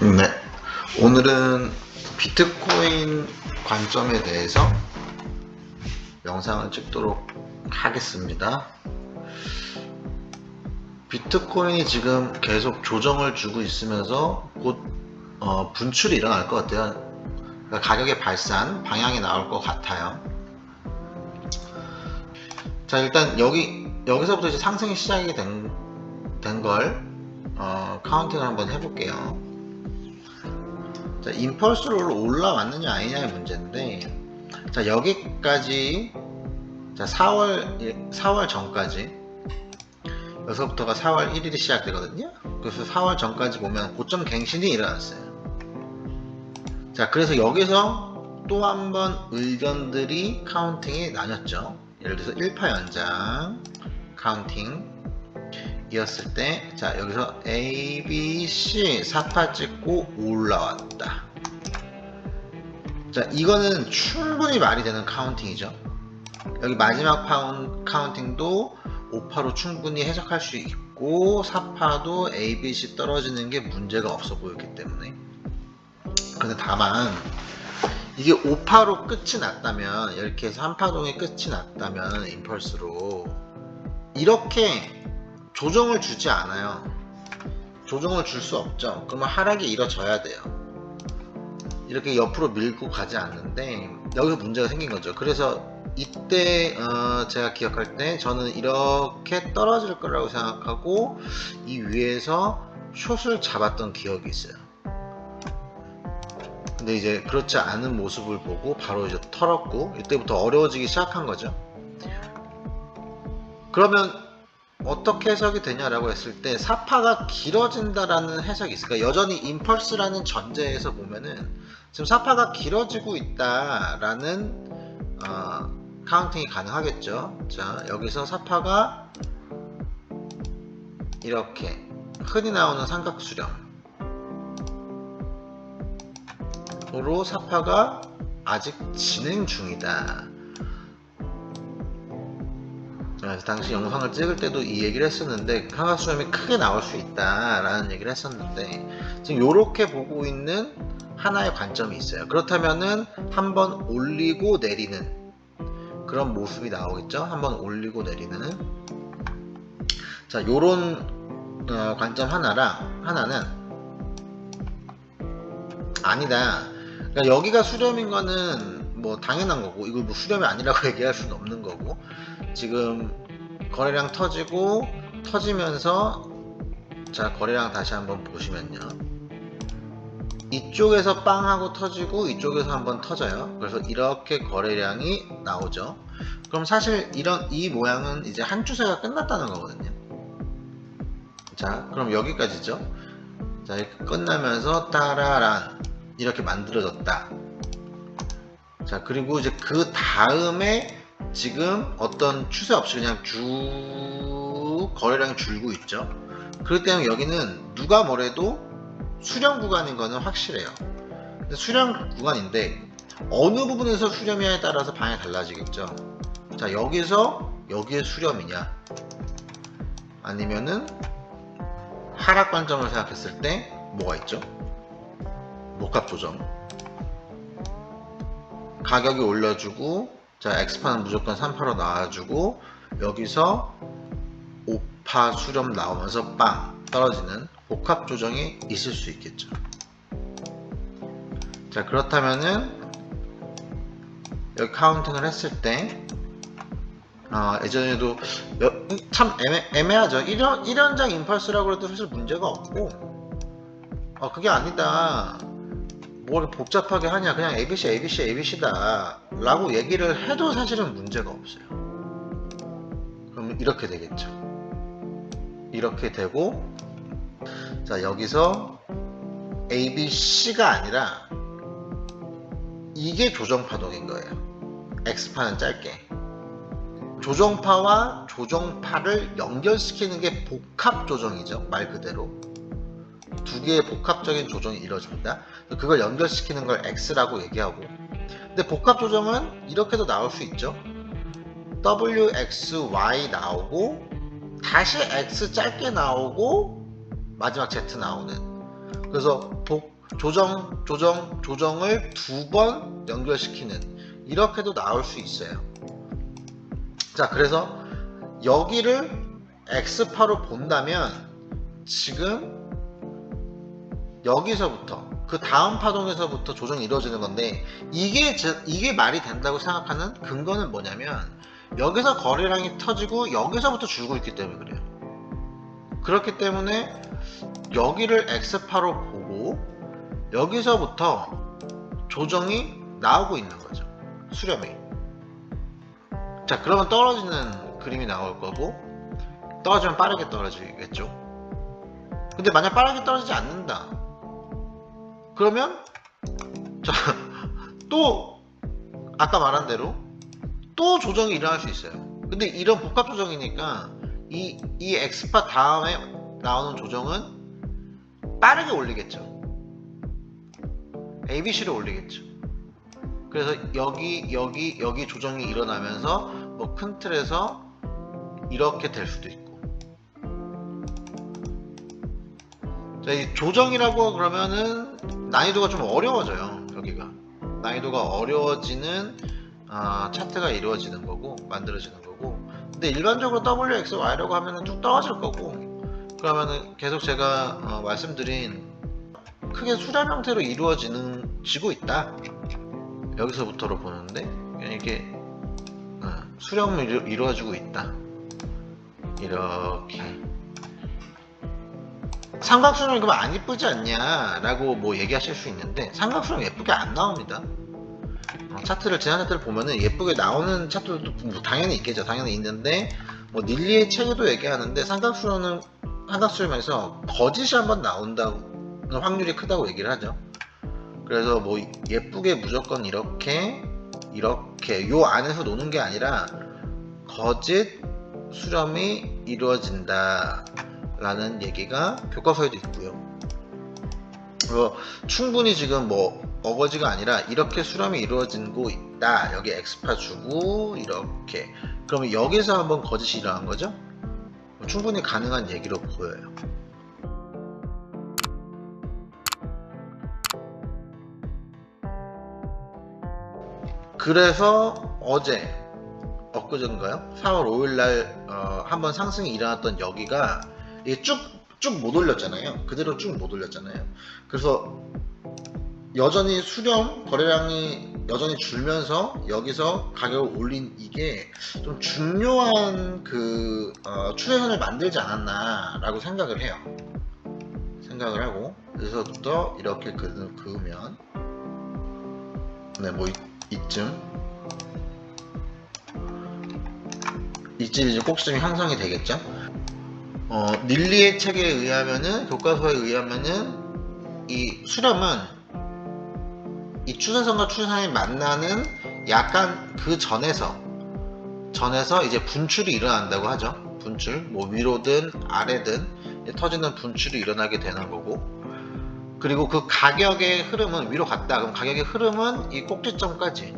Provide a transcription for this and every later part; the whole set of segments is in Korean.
네, 오늘은 비트코인 관점에 대해서 영상을 찍도록 하겠습니다. 비트코인이 지금 계속 조정을 주고 있으면서 곧 분출이 일어날 것 같아요. 그러니까 가격의 발산 방향이 나올 것 같아요. 자, 일단 여기서부터 이제 상승이 시작이 된 걸 카운팅을 한번 해볼게요. 자, 임펄스로 올라왔느냐 아니냐의 문제인데, 자, 여기까지, 자, 4월 전까지, 여기서부터가 4월 1일이 시작되거든요. 그래서 4월 전까지 보면 고점 갱신이 일어났어요. 자, 그래서 여기서 또 한 번 의견들이 카운팅이 나뉘었죠. 예를 들어서 1파 연장 카운팅 이었을 때, 자, 여기서 A, B, C 4파 찍고 올라왔다. 자, 이거는 충분히 말이 되는 카운팅이죠. 여기 마지막 카운팅도 5파로 충분히 해석할 수 있고 4파도 A, B, C 떨어지는 게 문제가 없어 보였기 때문에. 근데 다만 이게 5파로 끝이 났다면, 이렇게 해서 한파동이 끝이 났다면 임펄스로 이렇게 조정을 주지 않아요. 조정을 줄 수 없죠. 그러면 하락이 이뤄져야 돼요. 이렇게 옆으로 밀고 가지 않는데 여기서 문제가 생긴 거죠. 그래서 이때 제가 기억할 때 저는 이렇게 떨어질 거라고 생각하고 이 위에서 숏을 잡았던 기억이 있어요. 근데 이제 그렇지 않은 모습을 보고 바로 이제 털었고, 이때부터 어려워지기 시작한 거죠. 그러면 어떻게 해석이 되냐라고 했을 때 4파가 길어진다라는 해석이 있을까? 여전히 임펄스라는 전제에서 보면은 지금 4파가 길어지고 있다라는 카운팅이 가능하겠죠. 자, 여기서 4파가 이렇게 흔히 나오는 삼각수렴으로 4파가 아직 진행 중이다. 당시 영상을 찍을 때도 이 얘기를 했었는데, 삼각수렴이 크게 나올 수 있다 라는 얘기를 했었는데, 지금 이렇게 보고 있는 하나의 관점이 있어요. 그렇다면은 한번 올리고 내리는 그런 모습이 나오겠죠. 한번 올리고 내리는. 자, 요런 관점 하나는 아니다. 그러니까 여기가 수렴인 거는 뭐 당연한 거고, 이걸 뭐 수렴이 아니라고 얘기할 수는 없는 거고, 지금 거래량 터지면서, 자, 거래량 다시 한번 보시면요, 이쪽에서 빵 하고 터지고 이쪽에서 한번 터져요. 그래서 이렇게 거래량이 나오죠. 그럼 사실 이 모양은 이제 한 추세가 끝났다는 거거든요. 자, 그럼 여기까지죠. 자, 이렇게 끝나면서 따라란 이렇게 만들어졌다. 자, 그리고 이제 그 다음에 지금 어떤 추세 없이 그냥 쭉 거래량이 줄고 있죠. 그렇기 때문에 여기는 누가 뭐래도 수렴 구간인 거는 확실해요. 수렴 구간인데 어느 부분에서 수렴이냐에 따라서 방향이 달라지겠죠. 자, 여기에 수렴이냐, 아니면은 하락 관점을 생각했을 때 뭐가 있죠? 목값 조정, 가격이 올려주고, 자, 엑스파는 무조건 3파로 나와주고, 여기서 5파 수렴 나오면서 빵 떨어지는 복합 조정이 있을 수 있겠죠. 자, 그렇다면은 여기 카운팅을 했을 때 예전에도 참 애매하죠. 1연장 임펄스라고 해도 사실 문제가 없고, 그게 아니다, 뭘 복잡하게 하냐, 그냥 ABC다 라고 얘기를 해도 사실은 문제가 없어요. 그러면 이렇게 되겠죠. 이렇게 되고, 자, 여기서 ABC가 아니라 이게 조정파동인 거예요. X파는 짧게. 조정파와 조정파를 연결시키는 게 복합 조정이죠. 말 그대로 두 개의 복합적인 조정이 이루어집니다. 그걸 연결시키는 걸 X라고 얘기하고, 근데 복합 조정은 이렇게도 나올 수 있죠. WXY 나오고 다시 X 짧게 나오고 마지막 Z 나오는. 그래서 조정을 두 번 연결시키는 이렇게도 나올 수 있어요. 자, 그래서 여기를 X파로 본다면 지금 여기서부터 그 다음 파동에서부터 조정이 이루어지는 건데 이게 말이 된다고 생각하는 근거는 뭐냐면 여기서 거래량이 터지고 여기서부터 줄고 있기 때문에 그래요. 그렇기 때문에 여기를 X파로 보고 여기서부터 조정이 나오고 있는 거죠. 수렴이. 자, 그러면 떨어지는 그림이 나올 거고 떨어지면 빠르게 떨어지겠죠. 근데 만약 빠르게 떨어지지 않는다 그러면 자, 또 아까 말한 대로 또 조정이 일어날 수 있어요. 근데 이런 복합 조정이니까 이 X파 다음에 나오는 조정은 빠르게 올리겠죠. ABC를 올리겠죠. 그래서 여기 조정이 일어나면서 뭐 큰 틀에서 이렇게 될 수도 있고. 자, 이 조정이라고 그러면은 난이도가 좀 어려워져요. 여기가 난이도가 어려워지는 차트가 이루어지는 거고 만들어지는 거고. 근데 일반적으로 WXY라고 하면은 쭉 떨어질 거고. 그러면은 계속 제가 말씀드린 크게 수렴 형태로 지고 있다. 여기서부터로 보는데 이게 수렴이 이루어지고 있다. 이렇게 삼각수렴이 그럼 안 이쁘지 않냐 라고 뭐 얘기하실 수 있는데 삼각수렴 예쁘게 안 나옵니다. 지난 차트를 보면은 예쁘게 나오는 차트도 뭐 당연히 있겠죠. 당연히 있는데 뭐 닐리의 책에도 얘기하는데 삼각수렴에서 거짓이 한번 나온다는 확률이 크다고 얘기를 하죠. 그래서 뭐 예쁘게 무조건 이렇게 요 안에서 노는 게 아니라 거짓 수렴이 이루어진다 라는 얘기가 교과서에도 있고요. 충분히 지금 뭐 어거지가 아니라 이렇게 수렴이 이루어지고 있다. 여기 X파 주고 이렇게 그러면 여기서 한번 거짓이 일어난 거죠. 충분히 가능한 얘기로 보여요. 그래서 엊그제인가요? 4월 5일날 한번 상승이 일어났던 여기가 쭉 못 올렸잖아요. 그대로 쭉 못 올렸잖아요. 그래서 여전히 거래량이 여전히 줄면서 여기서 가격을 올린 이게 좀 중요한 추세선을 만들지 않았나라고 생각을 해요. 생각을 하고 그래서부터 이렇게 그으면 네, 뭐 이쯤 이제 꼭지점이 형성이 되겠죠. 닐리의 책에 의하면은 교과서에 의하면은 이 수렴은 이 추세선과 추세선이 만나는 약간 그 전에서 이제 분출이 일어난다고 하죠. 분출 뭐 위로든 아래든 터지는 분출이 일어나게 되는 거고 그리고 그 가격의 흐름은 위로 갔다 그럼 가격의 흐름은 이 꼭지점까지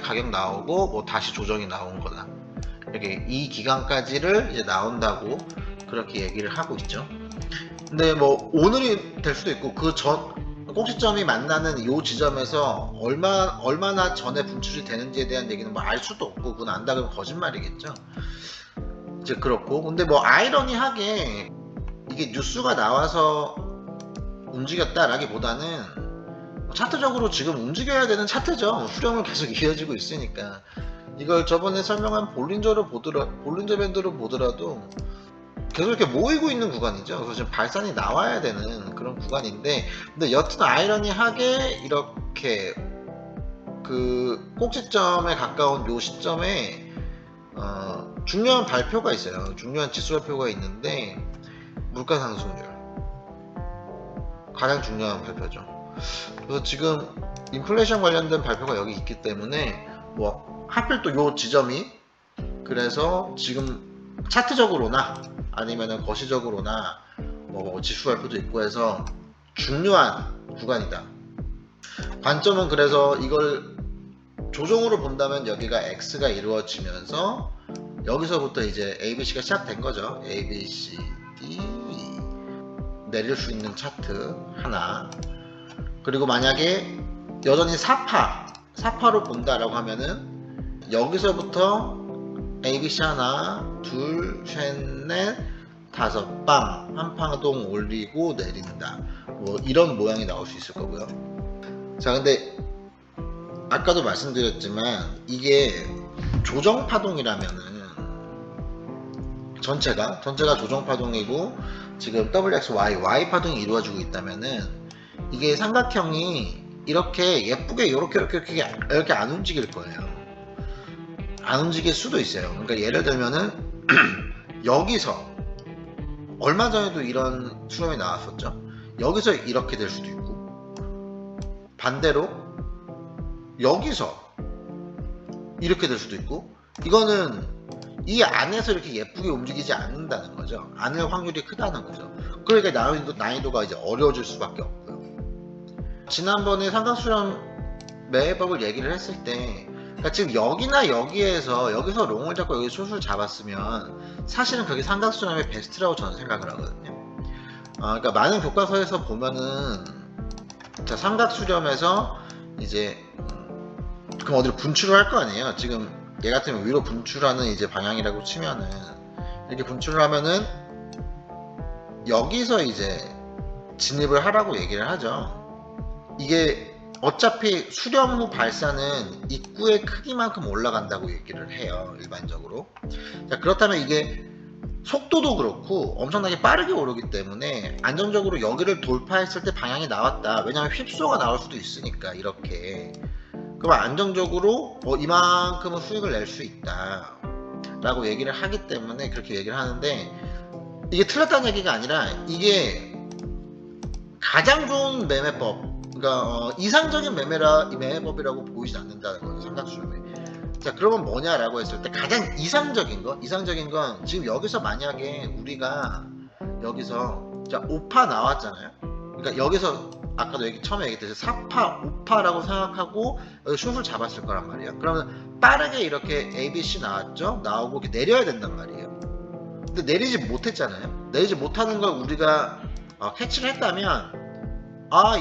가격 나오고 뭐 다시 조정이 나온 거다. 이렇게 이 기간까지를 이제 나온다고 그렇게 얘기를 하고 있죠. 근데 뭐 오늘이 될 수도 있고 그 전 꼭지점이 만나는 이 지점에서 얼마나 전에 분출이 되는지에 대한 얘기는 뭐 알 수도 없고 그건 안다 그러면 거짓말이겠죠. 이제 그렇고 근데 뭐 아이러니하게 이게 뉴스가 나와서 움직였다라기보다는 차트적으로 지금 움직여야 되는 차트죠. 수렴을 계속 이어지고 있으니까. 이걸 저번에 설명한 볼린저 밴드로 보더라도 계속 이렇게 모이고 있는 구간이죠. 그래서 지금 발산이 나와야 되는 그런 구간인데 근데 여튼 아이러니하게 이렇게 그 꼭지점에 가까운 요 시점에 중요한 발표가 있어요. 중요한 지수 발표가 있는데 물가 상승률 가장 중요한 발표죠. 그래서 지금 인플레이션 관련된 발표가 여기 있기 때문에 뭐 하필 또 요 지점이 그래서 지금 차트적으로나 아니면은 거시적으로나 뭐 지수 발표도 있고 해서 중요한 구간이다. 관점은 그래서 이걸 조정으로 본다면 여기가 X가 이루어지면서 여기서부터 이제 ABC가 시작된 거죠. ABC, D 내릴 수 있는 차트 하나, 그리고 만약에 여전히 사파로 본다라고 하면은 여기서부터 ABC 하나, 둘, 셋, 넷, 다섯 방, 한 파동 올리고 내린다. 뭐 이런 모양이 나올 수 있을 거고요. 자, 근데 아까도 말씀드렸지만 이게 조정 파동이라면은 전체가 조정 파동이고 지금 WXY, Y 파동이 이루어지고 있다면은 이게 삼각형이 이렇게 예쁘게 이렇게 안 움직일 거예요. 안 움직일 수도 있어요. 그러니까 예를 들면은 여기서 얼마 전에도 이런 수렴이 나왔었죠. 여기서 이렇게 될 수도 있고, 반대로 여기서 이렇게 될 수도 있고, 이거는 이 안에서 이렇게 예쁘게 움직이지 않는다는 거죠. 안일 확률이 크다는 거죠. 그러니까 난이도가 이제 어려워질 수밖에 없고요. 지난번에 삼각수렴 매매법을 얘기를 했을 때, 그러니까 지금 여기나 여기서 롱을 잡고 여기 숏을 잡았으면 사실은 그게 삼각수렴의 베스트라고 저는 생각을 하거든요. 그러니까 많은 교과서에서 보면은 자, 삼각수렴에서 이제 그럼 어디로 분출을 할 거 아니에요. 지금 얘 같으면 위로 분출하는 이제 방향이라고 치면은 이렇게 분출을 하면은 여기서 이제 진입을 하라고 얘기를 하죠. 이게 어차피 수렴 후 발사는 입구의 크기만큼 올라간다고 얘기를 해요, 일반적으로. 자, 그렇다면 이게 속도도 그렇고 엄청나게 빠르게 오르기 때문에 안정적으로 여기를 돌파했을 때 방향이 나왔다. 왜냐하면 휩소가 나올 수도 있으니까 이렇게. 그럼 안정적으로 이만큼은 수익을 낼 수 있다 라고 얘기를 하기 때문에 그렇게 얘기를 하는데, 이게 틀렸다는 얘기가 아니라 이게 가장 좋은 매매법, 그러니까 이상적인 매매법이라고 보이진 않는다는 거죠, 삼각수렴이. 자, 그러면 뭐냐라고 했을 때 가장 이상적인 건 지금 여기서 만약에 우리가 여기서 자 5파 나왔잖아요. 그러니까 여기서 아까도 처음에 얘기했듯이 4파, 5파라고 생각하고 여기 숏을 잡았을 거란 말이에요. 그러면 빠르게 이렇게 ABC 나왔죠? 나오고 이렇게 내려야 된단 말이에요. 근데 내리지 못했잖아요. 내리지 못하는 걸 우리가 캐치를 했다면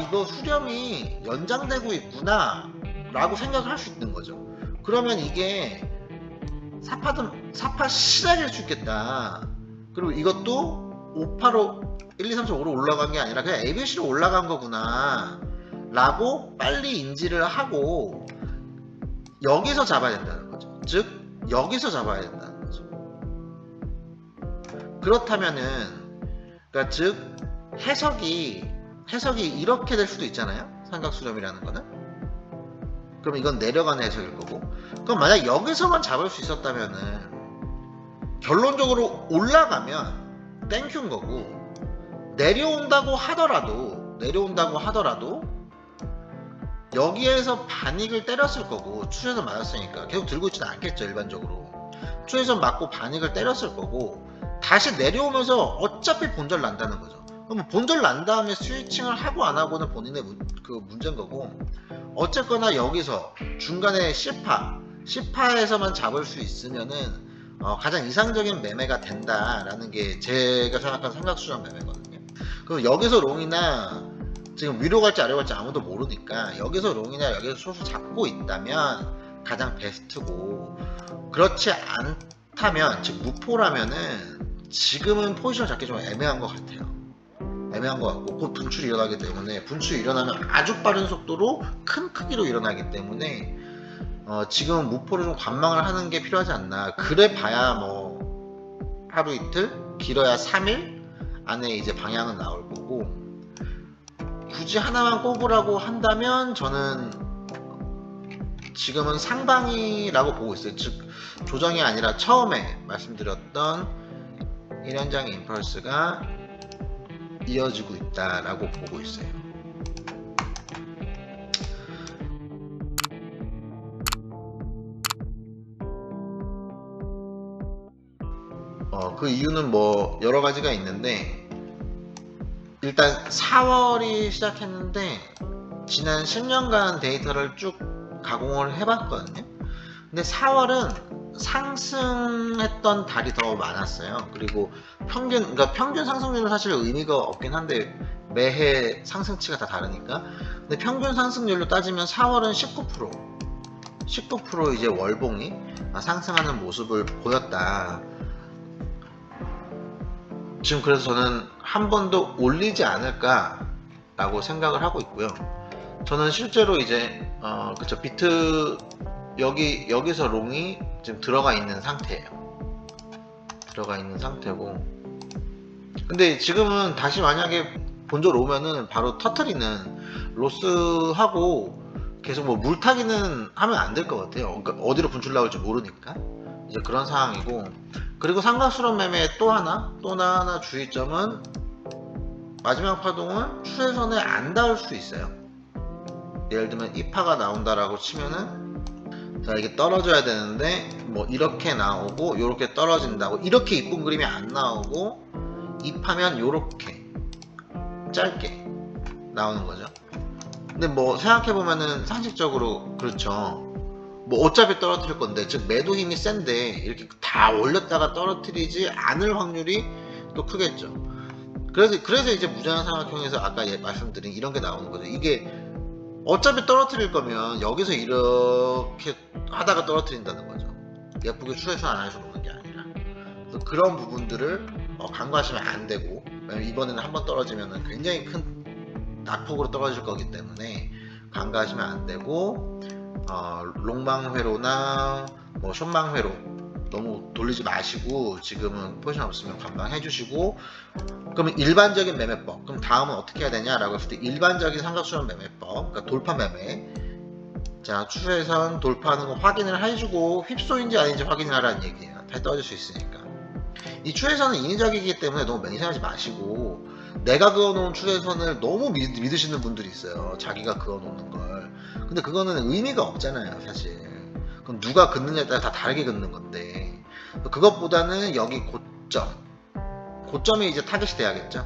이거 수렴이 연장되고 있구나 라고 생각을 할 수 있는 거죠. 그러면 이게 4파 시작일 수 있겠다. 그리고 이것도 5파로 1, 2, 3, 4, 5로 올라간 게 아니라 그냥 ABC로 올라간 거구나 라고 빨리 인지를 하고 여기서 잡아야 된다는 거죠. 즉 여기서 잡아야 된다는 거죠. 그렇다면은 그러니까 즉 해석이 이렇게 될 수도 있잖아요. 삼각수렴이라는 거는. 그럼 이건 내려가는 해석일 거고, 그럼 만약 여기서만 잡을 수 있었다면은 결론적으로 올라가면 땡큐인 거고, 내려온다고 하더라도 여기에서 반익을 때렸을 거고, 추세선 맞았으니까 계속 들고 있지는 않겠죠. 일반적으로 추세선 맞고 반익을 때렸을 거고, 다시 내려오면서 어차피 본절 난다는 거죠. 그럼 본절 난 다음에 스위칭을 하고 안 하고는 본인의 문제인 거고, 어쨌거나 여기서 중간에 C파에서만 잡을 수 있으면은 가장 이상적인 매매가 된다라는 게 제가 생각하는 삼각수렴 매매거든요. 그럼 여기서 롱이나 지금 위로 갈지 아래로 갈지 아무도 모르니까 여기서 롱이나 여기서 숏을 잡고 있다면 가장 베스트고, 그렇지 않다면 즉 무포라면은 지금은 포지션 잡기 좀 애매한 것 같아요. 애매한 것 같고, 곧 분출이 일어나기 때문에, 분출이 일어나면 아주 빠른 속도로 큰 크기로 일어나기 때문에 지금은 무포를 좀 관망을 하는 게 필요하지 않나. 그래 봐야 뭐 하루 이틀, 길어야 3일 안에 이제 방향은 나올 거고, 굳이 하나만 꼽으라고 한다면 저는 지금은 상방이라고 보고 있어요. 즉 조정이 아니라 처음에 말씀드렸던 1연장의 임펄스가 이어지고 있다라고 보고 있어요. 그 이유는 뭐 여러 가지가 있는데, 일단 4월이 시작했는데 지난 10년간 데이터를 쭉 가공을 해봤거든요. 근데 4월은 상승했던 달이 더 많았어요. 그리고 그러니까 평균 상승률은 사실 의미가 없긴 한데 매해 상승치가 다 다르니까. 근데 평균 상승률로 따지면 4월은 19% 이제 월봉이 상승하는 모습을 보였다. 지금 그래서 저는 한 번 더 올리지 않을까라고 생각을 하고 있고요. 저는 실제로 이제 그쵸, 비트 여기서 롱이 지금 들어가 있는 상태예요. 들어가 있는 상태고, 근데 지금은 다시 만약에 본절 오면은 바로 터트리는 로스하고 계속 뭐 물타기는 하면 안 될 것 같아요. 그러니까 어디로 분출 나올지 모르니까 이제 그런 상황이고. 그리고 삼각수렴 매매의 또 하나 주의점은 마지막 파동은 추세선에 안 닿을 수 있어요. 예를 들면 이 파가 나온다라고 치면은, 자, 이게 떨어져야 되는데 뭐 이렇게 나오고 요렇게 떨어진다고, 이렇게 이쁜 그림이 안 나오고 이 파면 요렇게 짧게 나오는 거죠. 근데 뭐 생각해보면은 상식적으로 그렇죠. 뭐 어차피 떨어뜨릴 건데, 즉 매도 힘이 센데 이렇게 다 올렸다가 떨어뜨리지 않을 확률이 또 크겠죠. 그래서 이제 무제한 삼각형에서 아까 말씀드린 이런 게 나오는 거죠. 이게 어차피 떨어뜨릴 거면 여기서 이렇게 하다가 떨어뜨린다는 거죠. 예쁘게 추세선 안에서 보는 게 아니라. 그래서 그런 부분들을 간과하시면 안 되고, 왜냐면 이번에는 한번 떨어지면 굉장히 큰 낙폭으로 떨어질 거기 때문에 간과하시면 안 되고, 롱망회로나 뭐 숏망회로 너무 돌리지 마시고, 지금은 포지션 없으면 관망해 주시고. 그러면 일반적인 매매법, 그럼 다음은 어떻게 해야 되냐라고 했을 때, 일반적인 삼각수렴 매매법, 그러니까 돌파 매매. 자, 추세선 돌파하는 거 확인을 해주고 휩소인지 아닌지 확인을 하라는 얘기예요. 다시 떨어질 수 있으니까. 이 추세선은 인위적이기 때문에 너무 매니생하지 마시고, 내가 그어놓은 추세선을 너무 믿으시는 분들이 있어요. 자기가 그어놓는 걸. 근데 그거는 의미가 없잖아요, 사실. 그럼 누가 긋느냐에 따라 다 다르게 긋는 건데, 그것보다는 여기 고점이 이제 타겟이 돼야겠죠.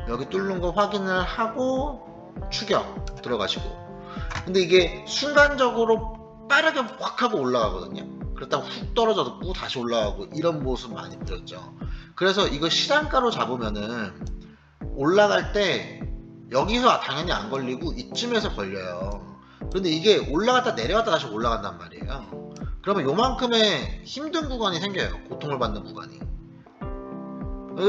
여기 뚫는 거 확인을 하고 추격 들어가시고. 근데 이게 순간적으로 빠르게 확 하고 올라가거든요. 그렇다고 훅 떨어져도 또 다시 올라가고, 이런 모습 많이 보였죠. 그래서 이거 시장가로 잡으면은 올라갈 때 여기서 당연히 안 걸리고 이쯤에서 걸려요. 그런데 이게 올라갔다 내려갔다 다시 올라간단 말이에요. 그러면 요만큼의 힘든 구간이 생겨요. 고통을 받는 구간이.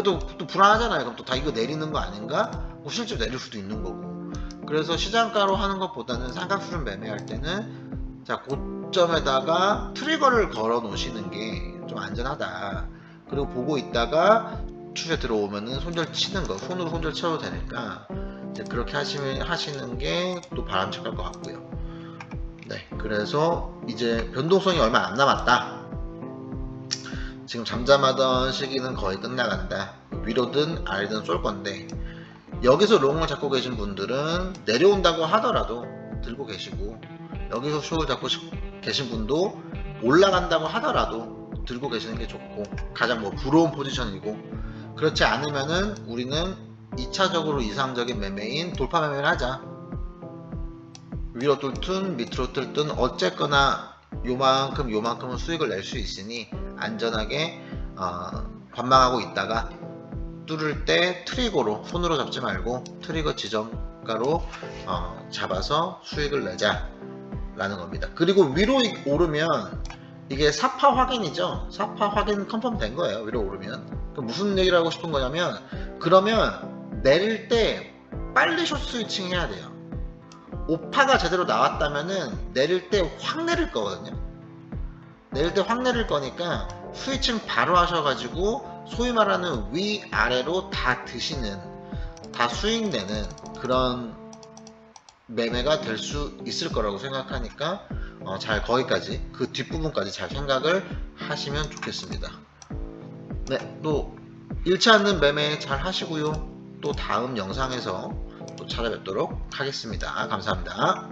또 불안하잖아요. 그럼 또 다 이거 내리는 거 아닌가? 뭐 실제로 내릴 수도 있는 거고. 그래서 시장가로 하는 것보다는 삼각수렴 매매할 때는, 자, 고점에다가 트리거를 걸어 놓으시는 게 좀 안전하다. 그리고 보고 있다가 추세 들어오면은 손절 치는 거, 손으로 손절 쳐도 되니까 이제 그렇게 하시는 게 또 바람직할 것 같고요. 네, 그래서 이제 변동성이 얼마 안 남았다. 지금 잠잠하던 시기는 거의 끝나간다. 위로든 아래든 쏠 건데, 여기서 롱을 잡고 계신 분들은 내려온다고 하더라도 들고 계시고, 여기서 숏을 잡고 계신 분도 올라간다고 하더라도 들고 계시는 게 좋고, 가장 뭐 부러운 포지션이고. 그렇지 않으면은 우리는 2차적으로 이상적인 매매인 돌파 매매를 하자. 위로 뚫든 밑으로 뚫든 어쨌거나 요만큼은 수익을 낼 수 있으니 안전하게 관망하고 있다가 뚫을 때 트리거로, 손으로 잡지 말고 트리거 지정가로 잡아서 수익을 내자 라는 겁니다. 그리고 위로 오르면 이게 사파 확인이죠. 사파 확인 컨펌 된 거예요. 위로 오르면. 무슨 얘기를 하고 싶은 거냐면, 그러면 내릴 때 빨리 숏 스위칭 해야 돼요. 오파가 제대로 나왔다면은 내릴 때 확 내릴 거거든요. 내릴 때 확 내릴 거니까 스위칭 바로 하셔가지고 소위 말하는 위아래로 다 드시는, 다 수익 내는 그런 매매가 될 수 있을 거라고 생각하니까 잘 거기까지, 그 뒷부분까지 잘 생각을 하시면 좋겠습니다. 네, 또 잃지 않는 매매 잘 하시고요. 또 다음 영상에서 또 찾아뵙도록 하겠습니다. 감사합니다.